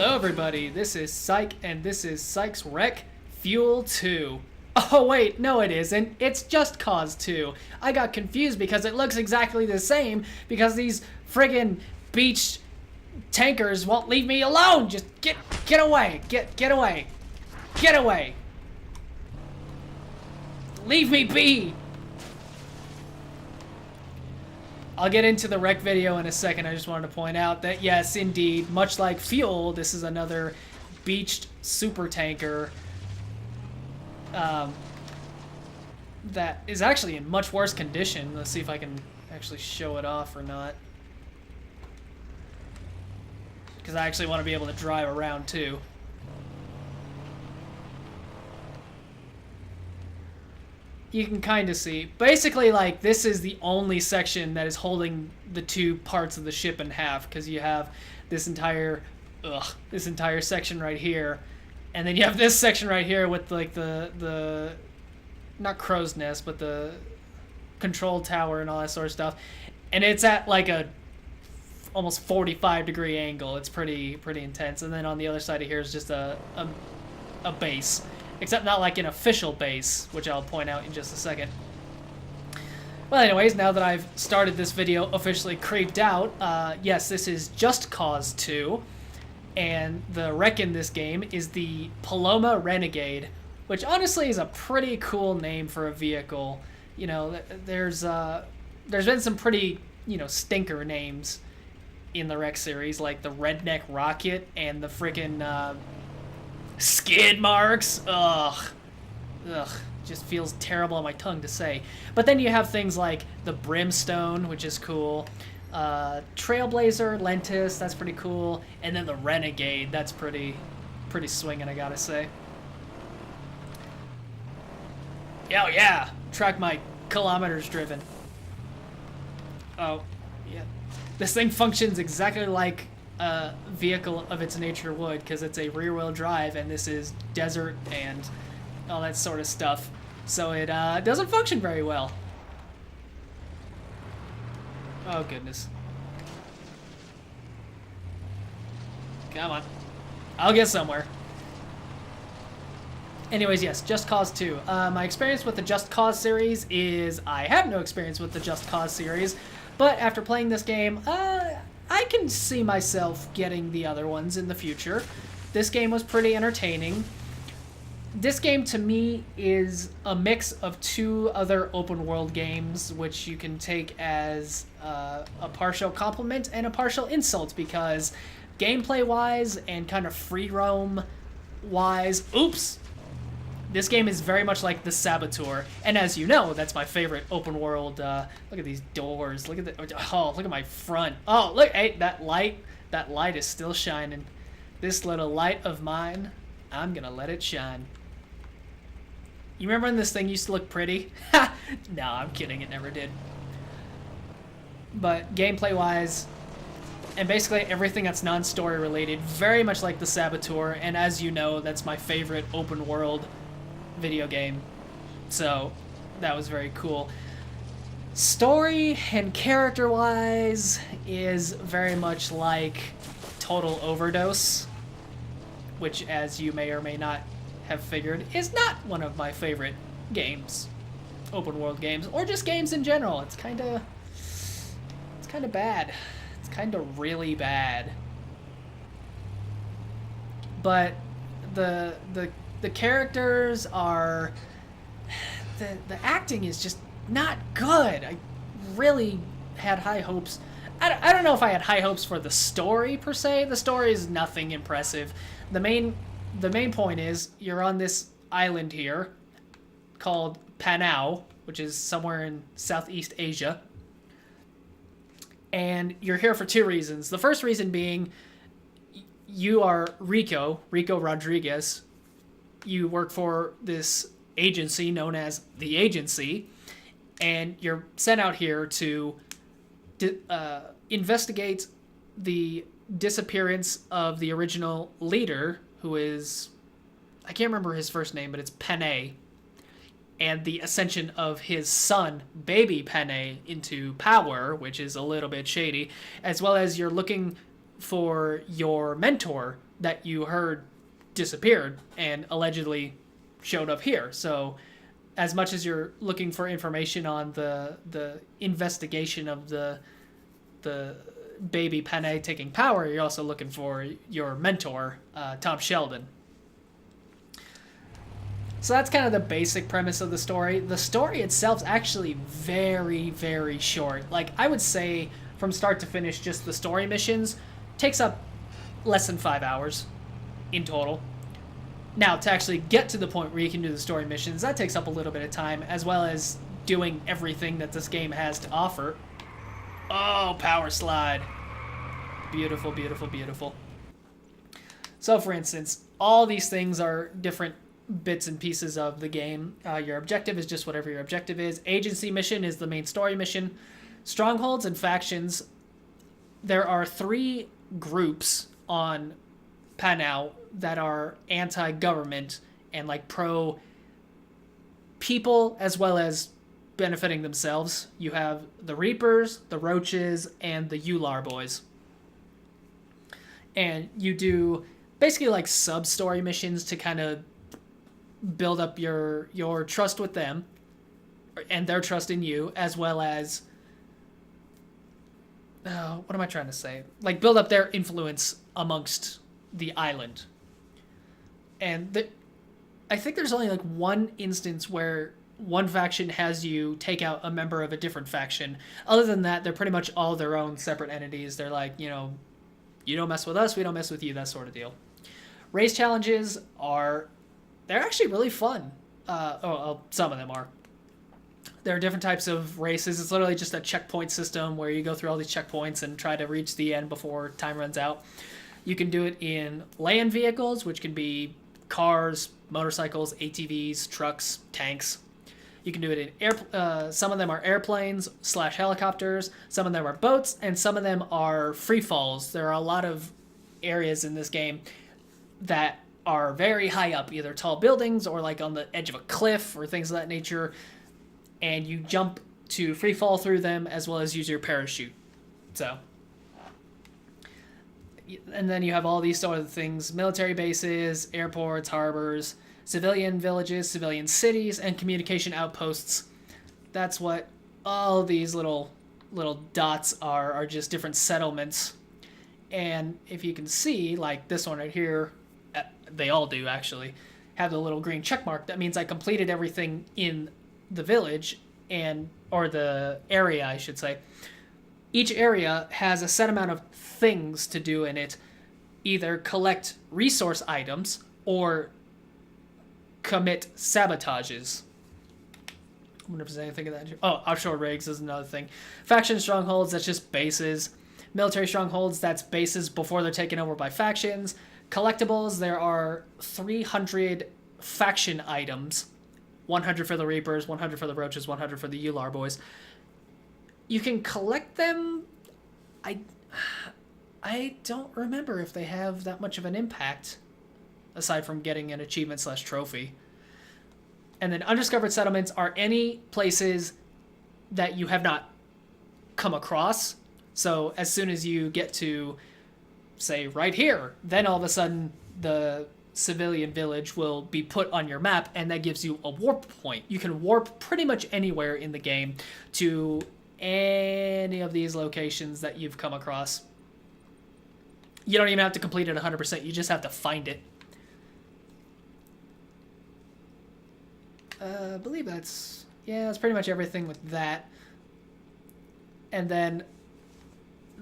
Hello everybody, this is Psych and this is Psych's Wreck Fuel 2. Oh wait, no it isn't, it's Just Cause 2. I got confused because it looks exactly the same because these friggin' beach tankers won't leave me alone! Just get away, get away, get away! Leave me be! I'll get into the wreck video in a second. I just wanted to point out that, yes, indeed, much like Fuel, this is another beached super tanker that is actually in much worse condition. Let's see if I can actually show it off or not. Because I actually want to be able to drive around, too. You can kind of see. Basically, like, this is the only section that is holding the two parts of the ship in half, because you have this entire section right here, and then you have this section right here with, like, the not crow's nest, but the control tower and all that sort of stuff, and it's at, like, a almost 45-degree angle. It's pretty intense. And then on the other side of here is just a base. Except not like an official base, which I'll point out in just a second. Well, anyways, now that I've started this video officially creeped out, yes, this is Just Cause 2, and the wreck in this game is the Paloma Renegade, which honestly is a pretty cool name for a vehicle. You know, there's been some pretty, stinker names in the wreck series, like the Redneck Rocket and the frickin', skid marks. Ugh. Just feels terrible on my tongue to say. But then you have things like the Brimstone, which is cool. Trailblazer, Lentis, that's pretty cool. And then the Renegade, that's pretty swinging, I gotta say. Oh yeah, track my kilometers driven. Oh, yeah. This thing functions exactly like a vehicle of its nature would, because it's a rear-wheel drive and this is desert and all that sort of stuff, so it doesn't function very well. Oh goodness. Come on, I'll get somewhere. Anyways, yes, Just Cause 2. My experience with the Just Cause series is I have no experience with the Just Cause series, but after playing this game, I can see myself getting the other ones in the future. This game was pretty entertaining. This game, to me, is a mix of two other open world games, which you can take as a partial compliment and a partial insult, because gameplay-wise and kind of free roam-wise, this game is very much like The Saboteur, and as you know, that's my favorite open world. Look at these doors. Look at look at my front. Oh, look, hey, that light is still shining. This little light of mine, I'm gonna let it shine. You remember when this thing used to look pretty? Ha! No, I'm kidding. It never did. But gameplay-wise, and basically everything that's non-story related, very much like The Saboteur, and as you know, that's my favorite open world video game, so that was very cool. Story and character wise is very much like Total Overdose, which, as you may or may not have figured, is not one of my favorite games, open world games, or just games in general. It's kind of bad. It's kind of really bad. But the characters are... The acting is just not good. I really had high hopes. I don't know if I had high hopes for the story, per se. The story is nothing impressive. The main point is, you're on this island here called Panau, which is somewhere in Southeast Asia. And you're here for two reasons. The first reason being, you are Rico Rodriguez. You work for this agency known as the Agency, and you're sent out here to investigate the disappearance of the original leader, who is, I can't remember his first name, but it's Panay, and the ascension of his son, baby Panay, into power, which is a little bit shady, as well as you're looking for your mentor, that you heard disappeared and allegedly showed up here. So as much as you're looking for information on the investigation of the baby Panay taking power, you're also looking for your mentor, Tom Sheldon. So that's kind of the basic premise of the story. The story itself is actually very, very short. Like, I would say from start to finish, just the story missions takes up less than 5 hours in total. Now, to actually get to the point where you can do the story missions, that takes up a little bit of time, as well as doing everything that this game has to offer. Oh, power slide. Beautiful, beautiful, beautiful. So, for instance, all these things are different bits and pieces of the game. Your objective is just whatever your objective is. Agency mission is the main story mission. Strongholds and factions. There are 3 groups on Panau that are anti-government and like pro-people as well as benefiting themselves. You have the Reapers, the Roaches, and the Ular boys. And you do basically like sub-story missions to kind of build up your trust with them and their trust in you, as well as what am I trying to say? Like, build up their influence amongst the island. And I think there's only like one instance where one faction has you take out a member of a different faction. Other than that, they're pretty much all their own separate entities. They're like, you know, you don't mess with us, we don't mess with you, that sort of deal. Race challenges they're actually really fun. Some of them are. There are different types of races. It's literally just a checkpoint system where you go through all these checkpoints and try to reach the end before time runs out. You can do it in land vehicles, which can be cars, motorcycles, ATVs, trucks, tanks. You can do it in some of them are airplanes / helicopters. Some of them are boats, and some of them are free falls. There are a lot of areas in this game that are very high up, either tall buildings or like on the edge of a cliff or things of that nature, and you jump to free fall through them as well as use your parachute. So, and then you have all these sort of things: military bases, airports, harbors, civilian villages, civilian cities, and communication outposts. That's what all these little dots are just different settlements. And if you can see, like this one right here, they all do actually have the little green check mark. That means I completed everything in the village, or the area, I should say. Each area has a set amount of things to do in it. Either collect resource items or commit sabotages. I wonder if there's anything of that. Oh, offshore rigs is another thing. Faction strongholds, that's just bases. Military strongholds, that's bases before they're taken over by factions. Collectibles, there are 300 faction items. 100 for the Reapers, 100 for the Roaches, 100 for the Ular boys. You can collect them. I don't remember if they have that much of an impact, aside from getting an achievement / trophy. And then undiscovered settlements are any places that you have not come across. So as soon as you get to, say, right here, then all of a sudden the civilian village will be put on your map, and that gives you a warp point. You can warp pretty much anywhere in the game to any of these locations that you've come across. You don't even have to complete it 100%, you just have to find it. I believe that's pretty much everything with that. And then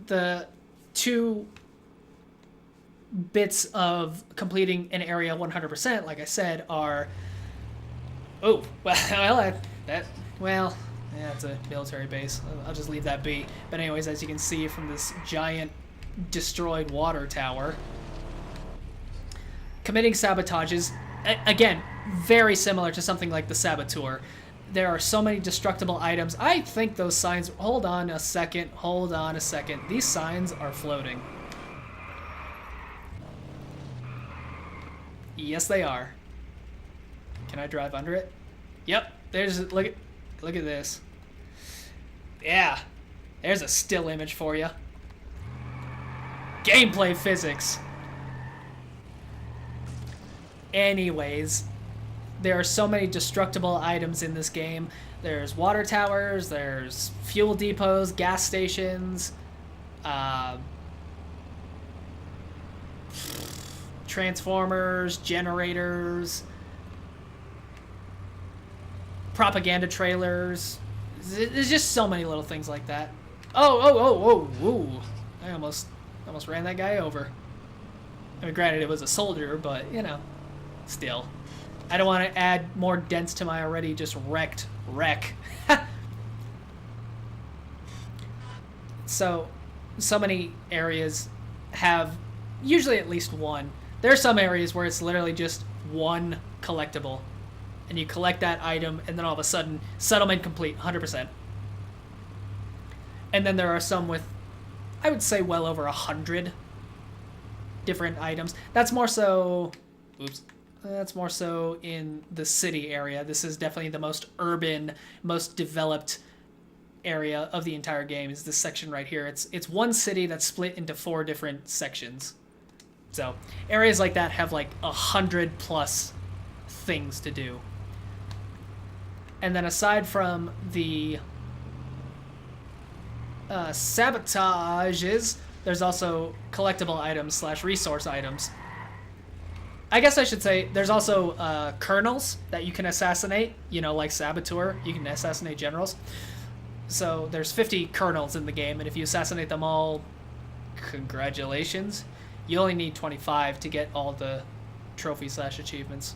the 2 bits of completing an area 100%, like I said, are... Oh, well, it's a military base. I'll just leave that be. But anyways, as you can see from this giant destroyed water tower, committing sabotages, again, very similar to something like the Saboteur. There are so many destructible items. I think those signs... Hold on a second. These signs are floating. Yes, they are. Can I drive under it? Yep. Look at this. Yeah. There's a still image for you. Gameplay physics. Anyways, there are so many destructible items in this game. There's water towers, there's fuel depots, gas stations, transformers, generators, propaganda trailers. There's just so many little things like that. Oh! I almost ran that guy over. I mean, granted, it was a soldier, but, you know, still. I don't want to add more dents to my already just wrecked wreck. So many areas have usually at least one. There are some areas where it's literally just one collectible. And you collect that item, and then all of a sudden, settlement complete, 100%. And then there are some with, I would say, well over 100 different items. That's more so... Oops. That's more so in the city area. This is definitely the most urban, most developed area of the entire game, is this section right here. It's one city that's split into 4 different sections. So areas like that have like 100+ things to do. And then aside from the sabotages, there's also collectible items / resource items. I guess I should say there's also colonels that you can assassinate, you know, like Saboteur. You can assassinate generals. So there's 50 colonels in the game, and if you assassinate them all, congratulations. You only need 25 to get all the trophy / achievements.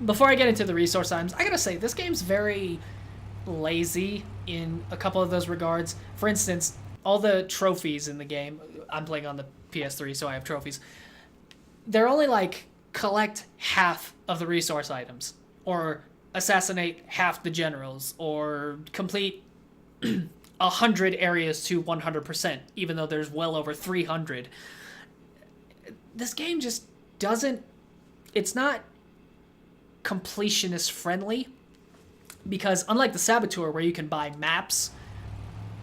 Before I get into the resource items, I gotta say, this game's very lazy in a couple of those regards. For instance, all the trophies in the game, I'm playing on the PS3, so I have trophies. They're only like, collect half of the resource items, or assassinate half the generals, or complete 100 areas to 100%, even though there's well over 300. This game just doesn't... It's not completionist friendly, because unlike the Saboteur, where you can buy maps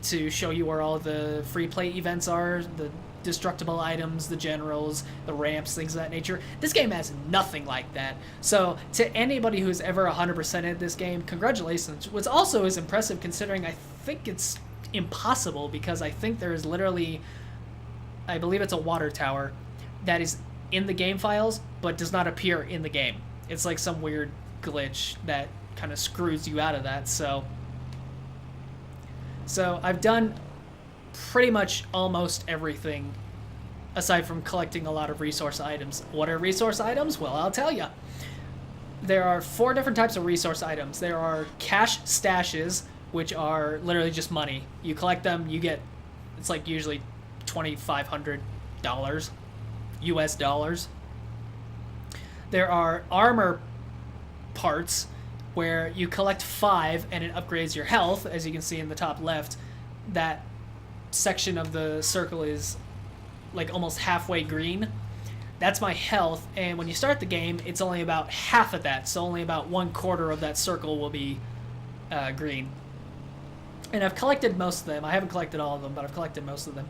to show you where all the free play events are, the destructible items, the generals, the ramps, things of that nature, this game has nothing like that. So to anybody who's ever 100%ed this game, congratulations. What's also is impressive, considering I think it's impossible, because I think there is literally, I believe it's a water tower that is in the game files but does not appear in the game. It's like some weird glitch that kind of screws you out of that. So I've done pretty much almost everything aside from collecting a lot of resource items. What are resource items? Well, I'll tell you. There are 4 different types of resource items. There are cash stashes, which are literally just money. You collect them, you get, it's like usually $2,500 US dollars. There are armor parts, where you collect 5 and it upgrades your health. As you can see in the top left, that section of the circle is like almost halfway green. That's my health, and when you start the game, it's only about half of that, so only about 1/4 of that circle will be green. And I've collected most of them. I haven't collected all of them, but I've collected most of them.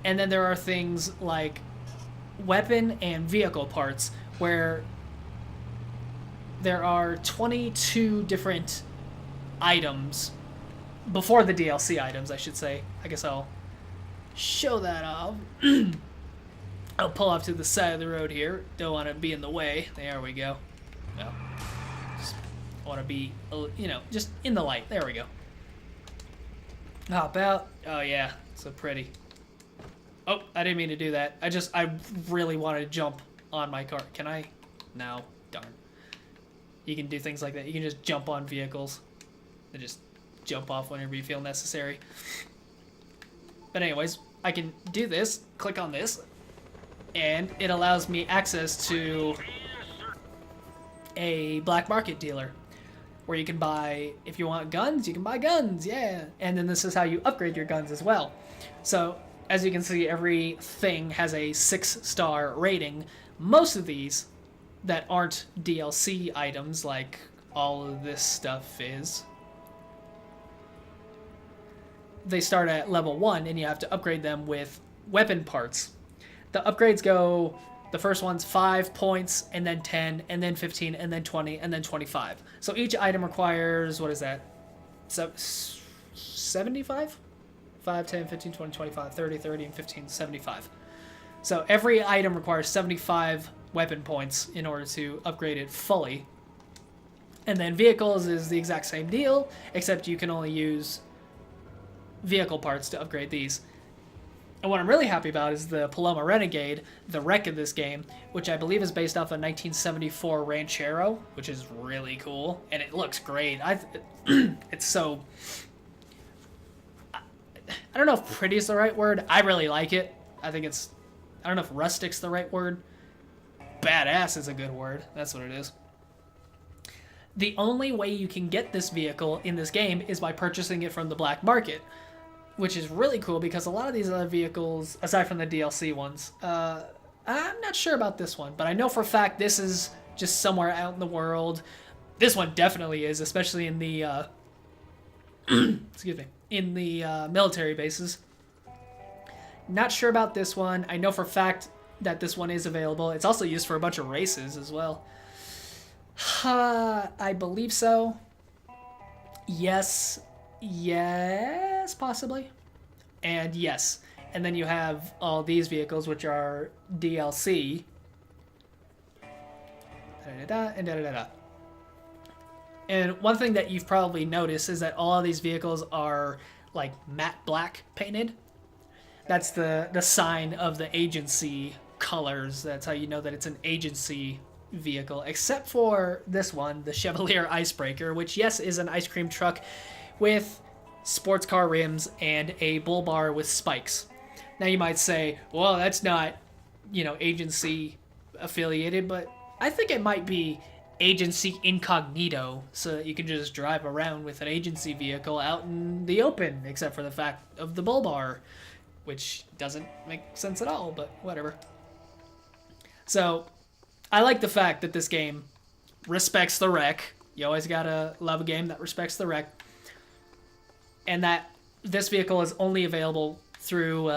And then there are things like weapon and vehicle parts, where there are 22 different items, before the DLC items, I should say. I guess I'll show that off. I'll pull off to the side of the road here. Don't want to be in the way. There we go. No. Just want to be, you know, just in the light. There we go. Hop out. Oh, yeah. So pretty. Oh, I didn't mean to do that. I really wanted to jump on my car. Can I? No. Darn. You can do things like that. You can just jump on vehicles. And just jump off whenever you feel necessary. But anyways, I can do this, click on this, and it allows me access to a black market dealer, where you can buy, if you want guns, you can buy guns, yeah. And then this is how you upgrade your guns as well. So, as you can see, everything has a 6-star rating. Most of these that aren't DLC items, like all of this stuff is, they start at level 1, and you have to upgrade them with weapon parts. The upgrades go The first one's 5 points, and then 10, and then 15, and then 20, and then 25. So each item requires, what is that? So 75? 5, 10, 15, 20, 25, 30, 30, and 15, 75. So every item requires 75 weapon points in order to upgrade it fully. And then vehicles is the exact same deal, except you can only use vehicle parts to upgrade these. And what I'm really happy about is the Paloma Renegade, the wreck of this game, which I believe is based off a 1974 Ranchero, which is really cool, and it looks great. It's so... I don't know if pretty is the right word. I really like it. I think it's... I don't know if rustic's the right word. Badass is a good word. That's what it is. The only way you can get this vehicle in this game is by purchasing it from the black market, which is really cool because a lot of these other vehicles, aside from the DLC ones, I'm not sure about this one, but I know for a fact this is just somewhere out in the world. This one definitely is, especially in the excuse me, in the military bases. Not sure about this one. I know for a fact that this one is available. It's also used for a bunch of races as well. I believe so. Yes, possibly. And yes. And then you have all these vehicles, which are DLC. And one thing that you've probably noticed is that all of these vehicles are like matte black painted. That's the sign of the agency colors. That's how you know that it's an agency vehicle, except for this one, the Chevalier Icebreaker, which yes is an ice cream truck with sports car rims and a bull bar with spikes. Now you might say, well, that's not, agency affiliated, but I think it might be agency incognito, so that you can just drive around with an agency vehicle out in the open, except for the fact of the bull bar, which doesn't make sense at all, but whatever. So I like the fact that this game respects the wreck. You always gotta love a game that respects the wreck. And that this vehicle is only available through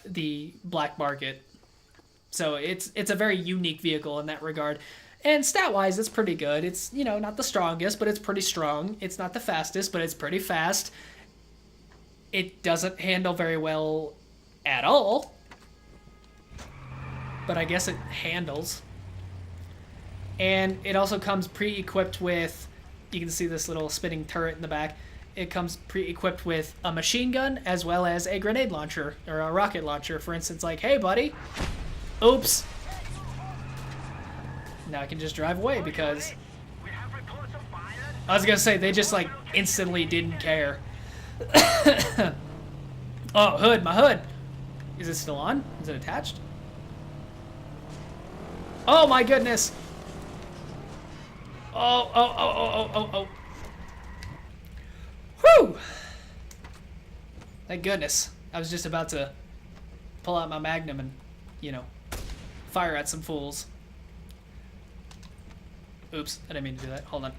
the black market. So it's a very unique vehicle in that regard. And stat-wise, it's pretty good. It's, not the strongest, but it's pretty strong. It's not the fastest, but it's pretty fast. It doesn't handle very well at all. But I guess it handles. And it also comes pre-equipped with, you can see this little spinning turret in the back. It comes pre-equipped with a machine gun as well as a grenade launcher or a rocket launcher. For instance, like, hey, buddy. Oops. Now I can just drive away because I was going to say they just like instantly didn't care. Oh, hood, my hood. Is it still on? Is it attached? Oh my goodness. Oh. Whew! Thank goodness. I was just about to pull out my Magnum and, fire at some fools. Oops, I didn't mean to do that. Hold on.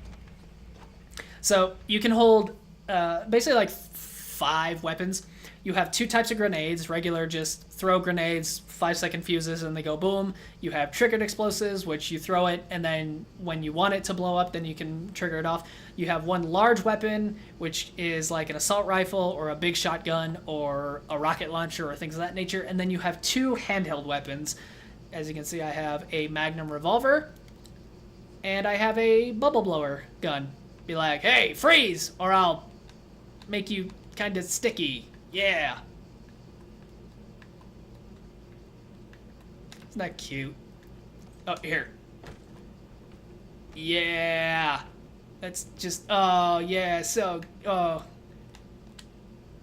So you can hold basically like 5 weapons. You have 2 types of grenades. Regular, just throw grenades, 5-second fuses, and they go boom. You have triggered explosives, which you throw it, and then when you want it to blow up, then you can trigger it off. You have one large weapon, which is like an assault rifle or a big shotgun or a rocket launcher or things of that nature. And then you have 2 handheld weapons. As you can see, I have a Magnum revolver, and I have a bubble blower gun. Be like, hey, freeze, or I'll make you kind of sticky. Yeah. Isn't that cute? Oh, here. Yeah. That's just, oh, yeah, so, oh.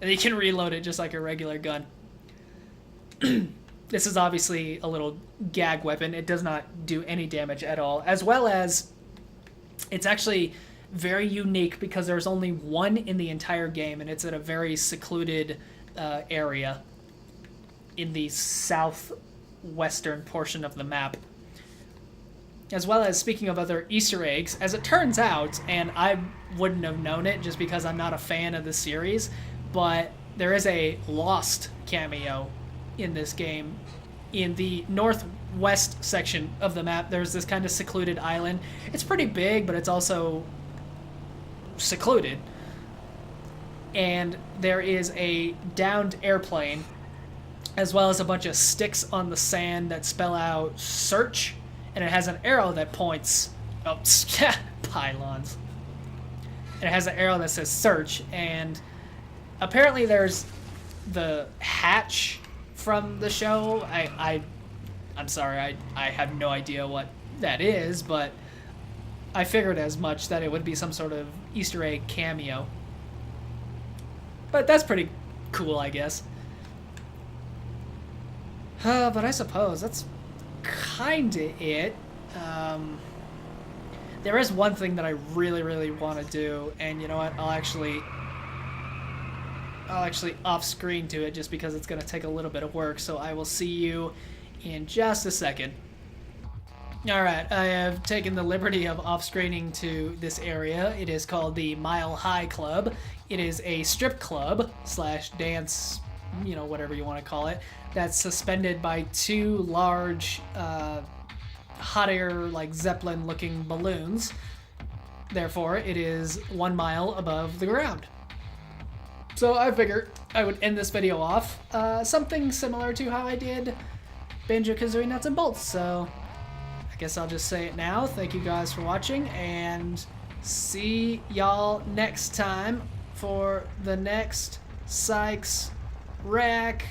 And you can reload it just like a regular gun. This is obviously a little gag weapon. It does not do any damage at all. As well as, it's actually very unique because there's only one in the entire game, and it's at a very secluded area in the southwestern portion of the map. As well as, speaking of other Easter eggs, as it turns out, and I wouldn't have known it just because I'm not a fan of the series, but there is a Lost cameo in this game in the west section of the map, there's this kind of secluded island. It's pretty big, but it's also secluded. And there is a downed airplane, as well as a bunch of sticks on the sand that spell out search, and it has an arrow that points... Oh, pylons. And it has an arrow that says search, and apparently there's the hatch from the show. I'm sorry, I have no idea what that is, but I figured as much, that it would be some sort of Easter egg cameo. But that's pretty cool, I guess. But I suppose that's kinda it. There is one thing that I really, really want to do, and you know what? I'll actually off screen to it just because it's gonna take a little bit of work. So I will see you in just a second. Alright, I have taken the liberty of off-screening to this area. It is called the Mile High Club. It is a strip club slash dance, you know, whatever you want to call it, that's suspended by two large hot air, like Zeppelin-looking balloons. Therefore, it is 1 mile above the ground. So I figured I would end this video off something similar to how I did Banjo-Kazooie Nuts and Bolts. So I guess I'll just say it now. Thank you guys for watching, and see y'all next time for the next Psych's Rack